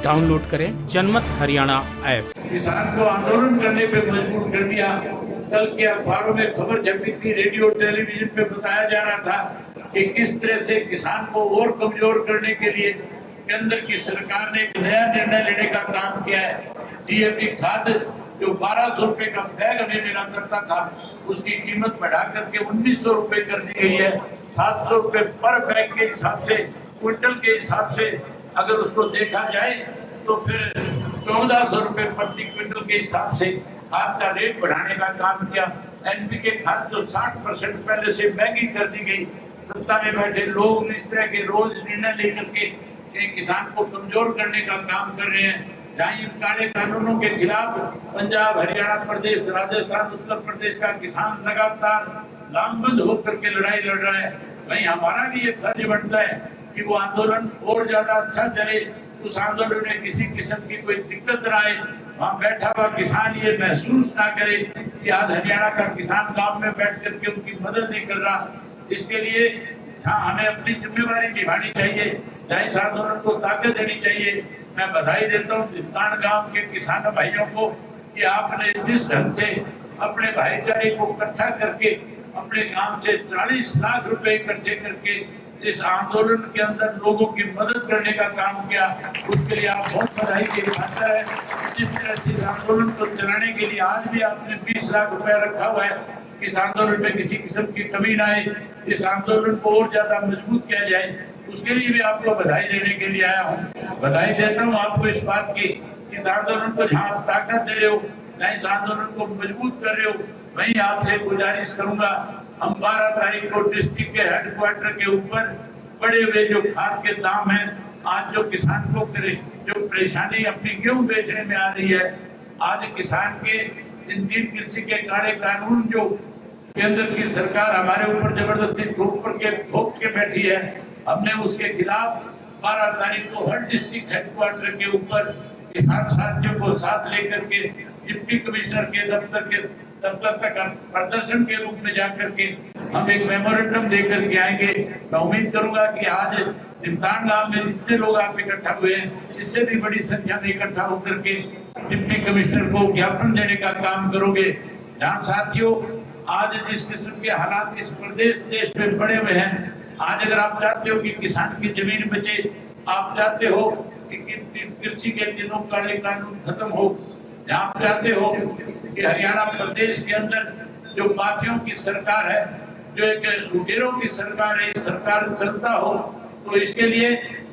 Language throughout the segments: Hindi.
डाउनलोड करें जनमत हरियाणा ऐप। किसान को आंदोलन करने पे मजबूर कर दिया। कल के अखबारों में खबर छपी थी, रेडियो टेलीविजन पे बताया जा रहा था कि किस तरह से किसान को और कमजोर करने के लिए केंद्र की सरकार ने एक नया निर्णय लेने का काम किया है। डीएपी खाद जो 1200 रुपए का बैग हमें मिला करता था, उसकी कीमत बढ़ा करके 1900 रुपए कर दी गई है। 700 रुपए पर बैग के हिसाब से, क्विंटल के हिसाब से अगर उसको देखा जाए तो फिर 1400 रुपए प्रति क्विंटल के हिसाब से खाद का रेट बढ़ाने का काम किया। एनपीके खाद जो 60% पहले से महंगी कर दी गई। सत्ता में बैठे लोग इस तरह के रोज निर्णय लेकर के किसान को कमजोर करने का काम कर रहे हैं। जहाँ इन काले कानूनों के खिलाफ पंजाब, हरियाणा प्रदेश, राजस्थान, उत्तर प्रदेश का किसान लगातार लामबंद होकर के लड़ाई लड़ रहा है, वहीं हमारा भी ये फर्ज बनता है कि वो आंदोलन और ज्यादा अच्छा चले, उस आंदोलन में किसी किस्म की कोई दिक्कत ना आए। वहाँ बैठा हुआ किसान ये महसूस ना करे कि आज हरियाणा का किसान गांव में बैठ करके उनकी मदद नहीं कर रहा। इसके लिए हमें अपनी जिम्मेवारी निभानी चाहिए, जहाँ इस आंदोलन को ताकत देनी चाहिए। मैं बधाई देता हूँ दिमतान गांव के किसान भाइयों को कि आपने जिस ढंग से अपने भाईचारे को इकट्ठा करके अपने गांव से 40 लाख रुपए इकट्ठे करके इस आंदोलन के अंदर लोगों की मदद करने का काम किया, उसके लिए आप बहुत बधाई के पात्र है। जिस तरह से इस आंदोलन को चलाने के लिए आज भी आपने 20 लाख रुपया रखा हुआ है, इस आंदोलन में किसी किस्म की कमी ना आए, इस आंदोलन को और ज्यादा मजबूत किया जाए, उसके लिए भी आपको बधाई देने के लिए आया हूँ। बधाई देता हूँ आपको इस बात की, इस आंदोलन को जहाँ आप ताकत दे रहे हो, जहाँ इस आंदोलन को मजबूत कर रहे हो, वहीं आपसे गुजारिश करूंगा, हम 12 तारीख को डिस्ट्रिक्ट के हेडक्वार्टर के ऊपर बढ़े हुए जो खाद के दाम है, आज जो किसान को जो परेशानी अपनी गेहूं बेचने में आ रही है, आज किसान के इन 3 कृषि के काले कानून जो केंद्र की सरकार हमारे ऊपर जबरदस्ती थोप के बैठी है, हमने उसके खिलाफ 12 तारीख को हर डिस्ट्रिक्ट हेडक्वार्टर के ऊपर किसान साथियों को साथ लेकर के डिप्टी कमिश्नर के दफ्तर तक प्रदर्शन के रूप में जाकर के हम एक मेमोरेंडम देकर के आएंगे। मैं उम्मीद करूंगा कि आज दिमतान गांव में जितने लोग आप इकट्ठा हुए हैं, इससे भी बड़ी संख्या में इकट्ठा होकर के डिप्टी कमिश्नर को ज्ञापन देने का काम करोगे। जहाँ साथियों आज जिस किस्म के हालात इस प्रदेश देश में पड़े हुए हैं, आज अगर आप चाहते हो कि किसान की जमीन बचे, आप चाहते हो कि कृषि के तीनों काले कानून खत्म हो, जहाँ आप चाहते हो कि हरियाणा प्रदेश के अंदर जो माफियों की सरकार है, जो एक लुटेरों की सरकार है, सरकार चलता हो, तो इसके लिए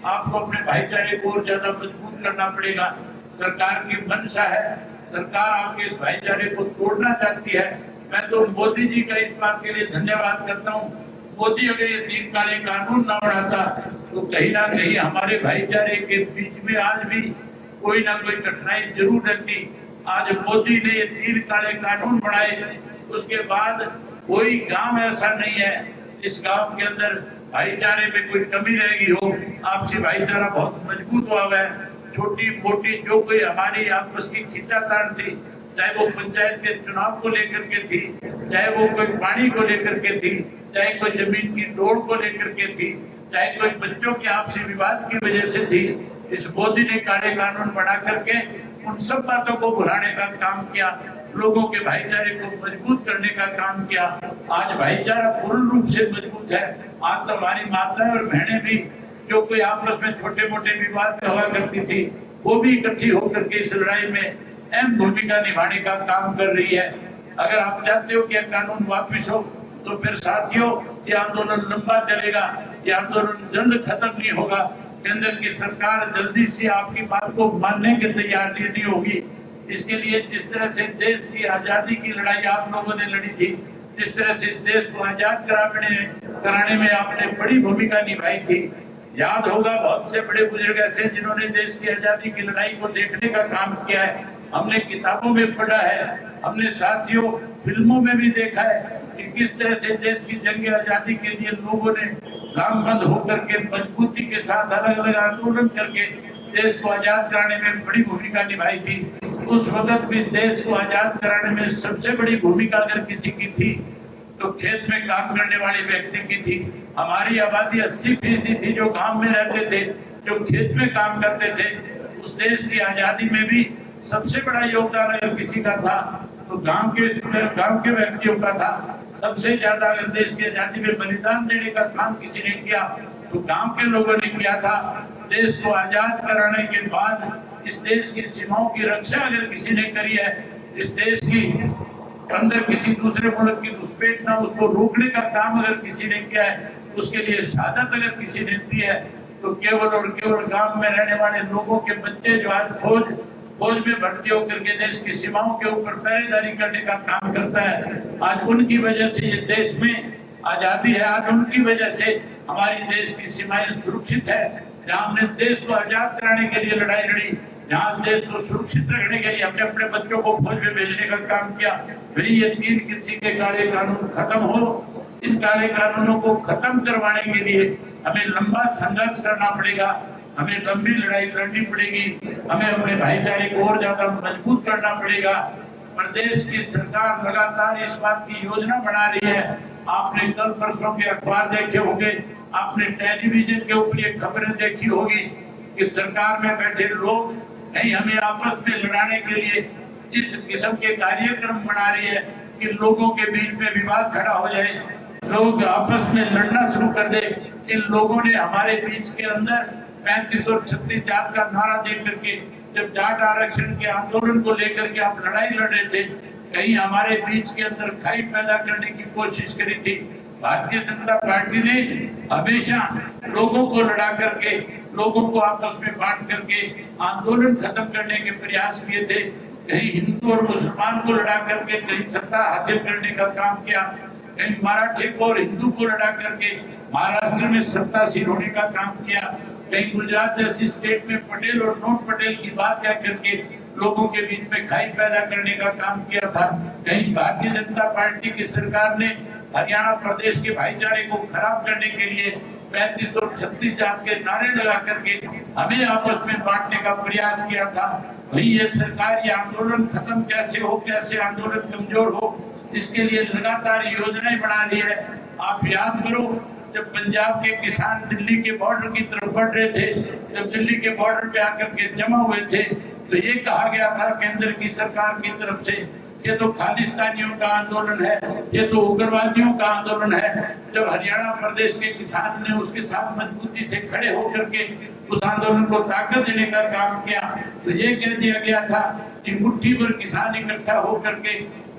आपको अपने भाईचारे को और ज्यादा मजबूत करना पड़ेगा। सरकार की मंशा है, सरकार आपके इस भाईचारे को तोड़ना चाहती है। मैं तो मोदी जी का इस बात के लिए धन्यवाद करता हूँ। मोदी अगर ये 3 काले कानून ना बढ़ाता तो कहीं ना कहीं हमारे भाईचारे के बीच में आज भी कोई ना कोई कठिनाई जरूर रहती। आज मोदी ने ये 3 काले कानून बनाए, उसके बाद कोई गांव ऐसा नहीं है इस गांव के अंदर भाईचारे में कोई कमी रहेगी हो। आपसी भाईचारा बहुत मजबूत हुआ है। छोटी मोटी जो कोई हमारी आपस की खींचातान थी, चाहे वो पंचायत के चुनाव को लेकर के थी, चाहे वो कोई पानी को लेकर के थी, चाहे कोई जमीन की दौड़ को लेकर के थी, चाहे कोई बच्चों के आपसी विवाद की वजह से थी, इस मोदी ने काले कानून बना करके उन सब बातों को भुलाने का काम किया, लोगों के भाईचारे को मजबूत करने का काम किया। आज भाईचारा पूर्ण रूप से मजबूत है। आज तो हमारी माताएं और बहनें भी जो कोई आपस में छोटे मोटे विवाद में हुआ करती थी, वो भी इकट्ठी होकर के इस लड़ाई में अहम भूमिका निभाने का काम कर रही है। अगर आप चाहते हो कि यह कानून वापिस हो, तो फिर साथियों ये आंदोलन लंबा चलेगा, ये आंदोलन जल्द खत्म नहीं होगा। केंद्र की सरकार जल्दी से आपकी बात को मानने की तैयार नहीं होगी। इसके लिए जिस तरह से देश की आजादी की लड़ाई आप लोगों ने लड़ी थी, जिस तरह से इस देश को आजाद कराने में आपने बड़ी भूमिका निभाई थी, याद होगा बहुत से बड़े बुजुर्ग ऐसे जिन्होंने देश की आजादी की लड़ाई को देखने का काम किया है। हमने किताबों में पढ़ा है, हमने साथियों फिल्मों में भी देखा है कि किस तरह से देश की जंग आजादी के लिए लोगों ने लामबंद होकर के मजबूती के साथ अलग अलग आंदोलन करके देश को आजाद कराने में बड़ी भूमिका निभाई थी। उस वक्त भी देश को आजाद कराने में सबसे बड़ी भूमिका अगर किसी की थी तो खेत में काम करने वाले व्यक्ति की थी। हमारी आबादी 80% थी जो गांव में रहते थे, जो खेत में काम करते थे। उस देश की आजादी में भी सबसे बड़ा योगदान अगर किसी का था तो गांव के व्यक्तियों का था। सबसे ज्यादा अगर देश की आजादी में बलिदान देने का काम किसी ने किया तो गांव के लोगों ने किया था। देश को आजाद कराने के बाद इस देश की सीमाओं की रक्षा अगर किसी ने करी है, इस देश की अंदर किसी दूसरे मुल्क की घुसपैठ ना उसको रोकने का काम अगर किसी ने किया है, उसके लिए शहादत अगर किसी ने दी है, तो केवल और केवल गांव में रहने वाले लोगों के बच्चे जो आज फौज में भर्ती होकर के देश की सीमाओं के ऊपर पहरेदारी करने का काम करता है, आज उनकी वजह से ये देश में आजादी है। आज उनकी वजह से हमारी देश की सीमाएं सुरक्षित है। जहाँ हमने देश को आजाद कराने के लिए लड़ाई लड़ी, जहाँ देश को सुरक्षित रखने के लिए अपने अपने बच्चों को फौज में भेजने का काम किया, भाई ये 3 किसी के काले कानून खत्म हो। इन काले कानूनों को खत्म करवाने के लिए हमें लंबा संघर्ष करना पड़ेगा, हमें लंबी लड़ाई लड़नी पड़ेगी, हमें अपने भाईचारे को और ज्यादा मजबूत करना पड़ेगा। प्रदेश की सरकार लगातार इस बात की योजना बना रही है। आपने कल परसों के अखबार देखे होंगे, आपने टेलीविजन के ऊपर ये खबरें देखी होगी कि सरकार में बैठे लोग कहीं हमें आपस में लड़ाने के लिए इस किस्म के कार्यक्रम बना रही है कि लोगों के बीच में विवाद खड़ा हो जाए, लोग आपस में लड़ना शुरू कर दे। इन लोगों ने हमारे बीच के अंदर 35 और 36 जात का नारा दे करके जब जाट आरक्षण के आंदोलन को लेकर के आप लड़ाई लड़ रहे थे, कहीं हमारे बीच के अंदर खाई पैदा करने की कोशिश करी थी। भारतीय जनता पार्टी ने हमेशा लोगों को लड़ा करके, लोगों को आपस में बांट करके आंदोलन खत्म करने के प्रयास किए थे। कहीं हिंदू और मुसलमान को लड़ा करके कहीं सत्ता हासिल करने का काम किया, कहीं मराठे को और हिंदू को लड़ा करके महाराष्ट्र में सत्तासीन होने का काम किया, कहीं गुजरात जैसी स्टेट में पटेल और नॉन पटेल की बात कह करके लोगों के बीच में खाई पैदा करने का काम किया था। कहीं भारतीय जनता पार्टी की सरकार ने हरियाणा प्रदेश के भाईचारे को खराब करने के लिए 35 और 36 जात के नारे लगा करके हमें आपस में बांटने का प्रयास किया था। भाई ये सरकार ये आंदोलन खत्म कैसे हो, कैसे आंदोलन कमजोर हो, इसके लिए लगातार योजनाएं बना रही है। आप याद करो, जब पंजाब के किसान दिल्ली के बॉर्डर की तरफ बढ़ रहे थे, जब दिल्ली के बॉर्डर पे आकर के जमा हुए थे, तो ये कहा गया था केंद्र की सरकार की तरफ से ये तो खालिस्तानियों का आंदोलन है, ये तो उग्रवादियों का आंदोलन है। जब हरियाणा प्रदेश के किसान ने उसके साथ मजबूती से खड़े होकर के उस आंदोलन को ताकत देने का काम किया, तो ये कह दिया गया था कि मुट्ठी भर किसान इकट्ठा होकर के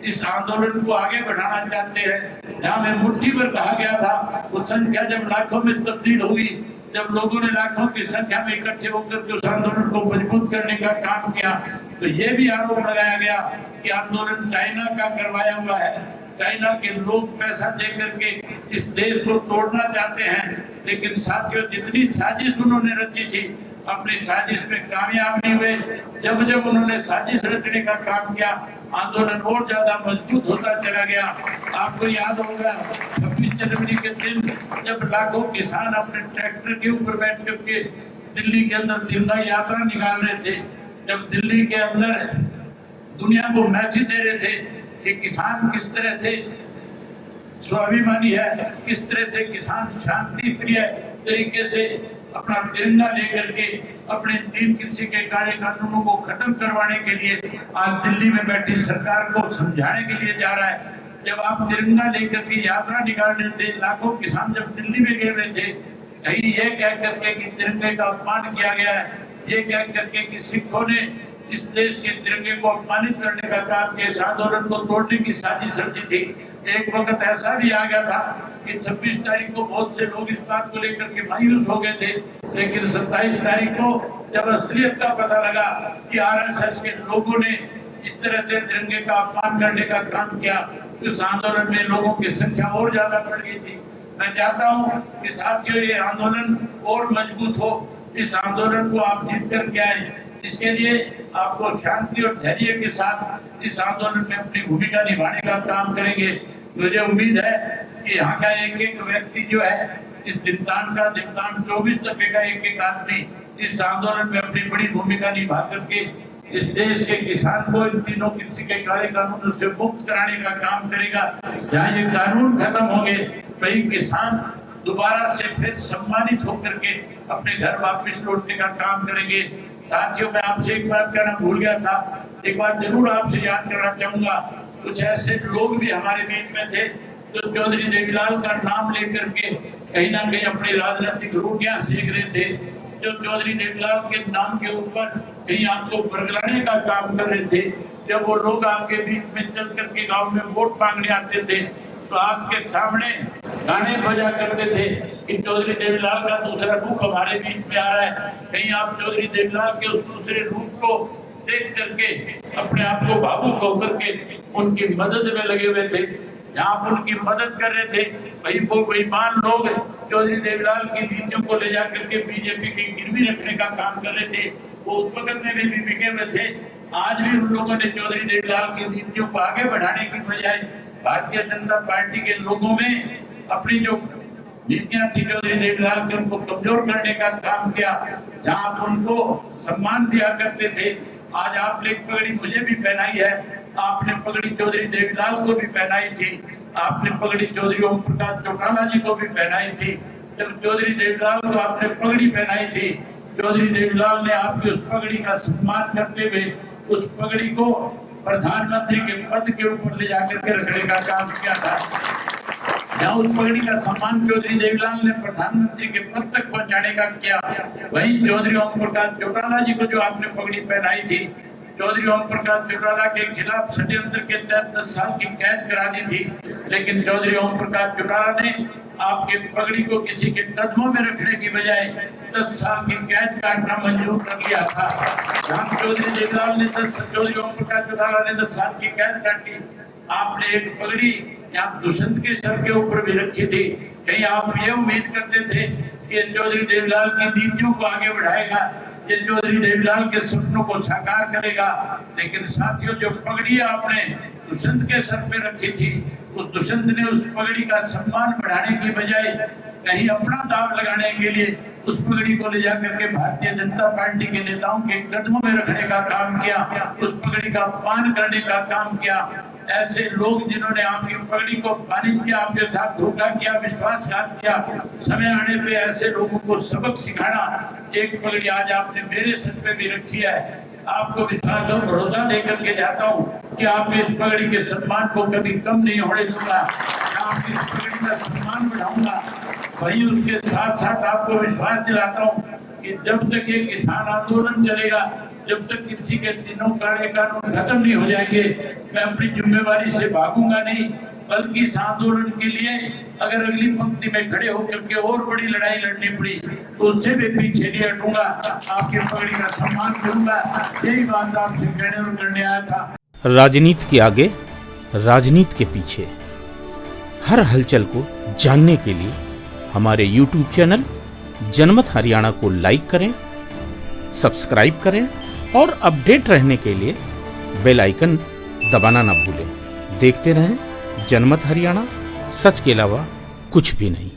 इस आंदोलन को आगे बढ़ाना चाहते हैं। जहाँ में मुट्ठी भर कहा गया था, वो संख्या जब लाखों में तब्दील हुई, जब लोगों ने लाखों की संख्या में इकट्ठे होकर के उस आंदोलन को मजबूत करने का काम किया, तो ये भी आरोप लगाया गया कि आंदोलन चाइना का करवाया हुआ है, चाइना के लोग पैसा दे करके इस देश को तोड़ना चाहते हैं। लेकिन साथियों, जितनी साजिश उन्होंने रची थी, अपनी साजिश में कामयाब नहीं हुए। जब जब उन्होंने साजिश रचने का काम किया, आंदोलन और ज्यादा मजबूत होता चला गया। आपको याद होगा 26 जनवरी के दिन जब लाखों किसान अपने ट्रैक्टर के ऊपर बैठ करके दिल्ली के अंदर तिरंगा यात्रा निकाल रहे थे, जब दिल्ली के अंदर दुनिया को मैसेज दे रहे थे कि किसान किस तरह से स्वाभिमानी है, किस तरह से किसान शांति प्रिय तरीके से अपना तिरंगा लेकर के अपने 3 कृषि के काले कानूनों को खत्म करवाने के लिए आज दिल्ली में बैठी सरकार को समझाने के लिए जा रहा है। जब आप तिरंगा लेकर के यात्रा निकाल रहे थे, लाखों किसान जब दिल्ली में गए हुए थे, कहीं ये कह करके कि तिरंगे का अपमान किया गया है, ये कह करके कि सिखों ने इस देश के तिरंगे को अपमानित करने का काम किया, इस आंदोलन को तोड़ने की साजिश रची थी। एक वक्त ऐसा भी आ गया था कि 26 तारीख को बहुत से लोग इस बात को लेकर के मायूस हो गए थे, लेकिन 27 तारीख को जब असलियत का पता लगा कि आरएसएस के लोगों ने इस तरह से तिरंगे का अपमान करने का काम किया, इस आंदोलन में लोगों की संख्या और ज्यादा बढ़ गई थी। मैं चाहता हूँ कि साथियों ये आंदोलन और मजबूत हो, इस आंदोलन को आप जीत कर के आए। इसके लिए आपको शांति और धैर्य के साथ इस आंदोलन में अपनी भूमिका निभाने का काम करेंगे। मुझे उम्मीद है कि यहाँ का एक एक व्यक्ति जो है, इस दीप्तान 24 दफे का एक एक आदमी इस आंदोलन में अपनी बड़ी भूमिका निभा करके इस देश के किसान को इन तीनों कृषि के काले कानूनों से मुक्त कराने का काम करेगा। जहाँ ये कानून खत्म होंगे, वही किसान दोबारा से फिर सम्मानित होकर के अपने घर वापस लौटने का काम करेंगे। साथियों, मैं आपसे एक बात कहना भूल गया था, एक बात जरूर आपसे याद करना चाहूंगा। कुछ ऐसे लोग भी हमारे बीच में थे जो चौधरी देवीलाल का नाम लेकर के कहीं ना कहीं अपनी राजनीतिक रोटियां सेक रहे थे, जो चौधरी देवीलाल के नाम के ऊपर कहीं आपको बरगलाने का काम कर रहे थे। जब वो लोग आपके बीच में चल करके गांव में वोट मांगने आते थे तो आपके सामने गाने बजा करते थे कि चौधरी देवीलाल का दूसरा रूप हमारे बीच में आ रहा है। कहीं आप चौधरी देवीलाल के उस दूसरे रूप को देख करके अपने आप को भावुक होकर के उनकी मदद में लगे हुए थे। जहाँ आप उनकी मदद कर रहे थे, वही वो बेईमान लोग चौधरी देवीलाल की नीतियों को ले जाकर के बीजेपी की गिरवी रखने का काम कर रहे थे। वो उस वक्त में भी बिके हुए थे। आज भी उन लोगों ने चौधरी देवीलाल की नीतियों को आगे बढ़ाने की बजाय भारतीय जनता पार्टी के लोगों में अपनी जो नीतियां थी चौधरी देवीलाल के, उनको कमजोर करने का काम किया। जहां आप उनको सम्मान दिया करते थे, आज आपने एक पगड़ी मुझे भी पहनाई है, आपने पगड़ी चौधरी देवीलाल को भी पहनाई थी, आपने पगड़ी चौधरी ओम प्रकाश चौटाला जी को भी पहनाई थी। जब चौधरी देवीलाल को आपने पगड़ी पहनाई थी, चौधरी देवीलाल ने आपकी उस पगड़ी का सम्मान करते हुए उस पगड़ी को प्रधानमंत्री के पद के ऊपर ले जाकर के रखने का काम किया था। जहाँ उस पगड़ी का सम्मान चौधरी देवीलाल ने प्रधानमंत्री के पद तक पहुंचाने का किया, वहीं चौधरी ओम प्रकाश चौटाला जी को जो आपने पगड़ी पहनाई थी, चौधरी ओम प्रकाश चौटाला के खिलाफ षड्यंत्र के तहत 10 साल की कैद करा दी थी। लेकिन चौधरी ओम प्रकाश चौटाला ने आपके पगड़ी को किसी के कदमों में रखने की बजाय 10 साल की कैद काटना मंजूर कर लिया था। जहाँ चौधरी देवीलाल ने चौधरी ओम प्रकाश चौटाला ने 10 साल की कैद काटी, आपने एक पगड़ी यहाँ दुष्यंत के सर के ऊपर भी रखी थी। कहीं आप ये उम्मीद करते थे कि चौधरी देवीलाल की नीतियों को आगे बढ़ाएगा, ये चौधरी देवीलाल के सपनों को साकार करेगा। लेकिन साथियों, जो पगड़ी आपने दुष्यंत के सर पे रखी थी, उस दुष्यंत ने उस पगड़ी का सम्मान बढ़ाने की बजाय कहीं अपना दाव लगाने के लिए उस पगड़ी को ले जाकर के भारतीय जनता पार्टी के नेताओं के कदमों में रखने का काम किया, उस पगड़ी का पान करने का काम किया। ऐसे लोग जिन्होंने आपकी पगड़ी को पानित किया, आपके साथ धोखा किया, विश्वासघात किया, समय आने पे ऐसे लोगों को सबक सिखाना। एक पगड़ी आज आपने मेरे सर पे भी रखी है। आपको विश्वास और भरोसा देकर के जाता हूँ कि आप इस पगड़ी के सम्मान को कभी कम नहीं होने दूंगा। आप इस पगड़ी का सम्मान बढ़ाऊंगा। वही उसके साथ साथ आपको विश्वास दिलाता हूँ कि जब तक ये किसान आंदोलन चलेगा, जब तक किसी के तीनों काले कानून खत्म नहीं हो जाएंगे, मैं अपनी जिम्मेवारी से भागूंगा नहीं, बल्कि इस आंदोलन के लिए अगर अगली पंक्ति में खड़े होकर के और बड़ी लड़ाई लड़नी पड़ी तो उससे भी पीछे नहीं हटूंगा। आपकी पगड़ी का सम्मान करूंगा। यही बात आपसे कहने और करने आया था। राजनीति के आगे, राजनीति के पीछे, हर हलचल को जानने के लिए हमारे YouTube चैनल जनमत हरियाणा को लाइक करें, सब्सक्राइब करें और अपडेट रहने के लिए बेल आइकन दबाना ना भूलें। देखते रहें जनमत हरियाणा, सच के अलावा कुछ भी नहीं।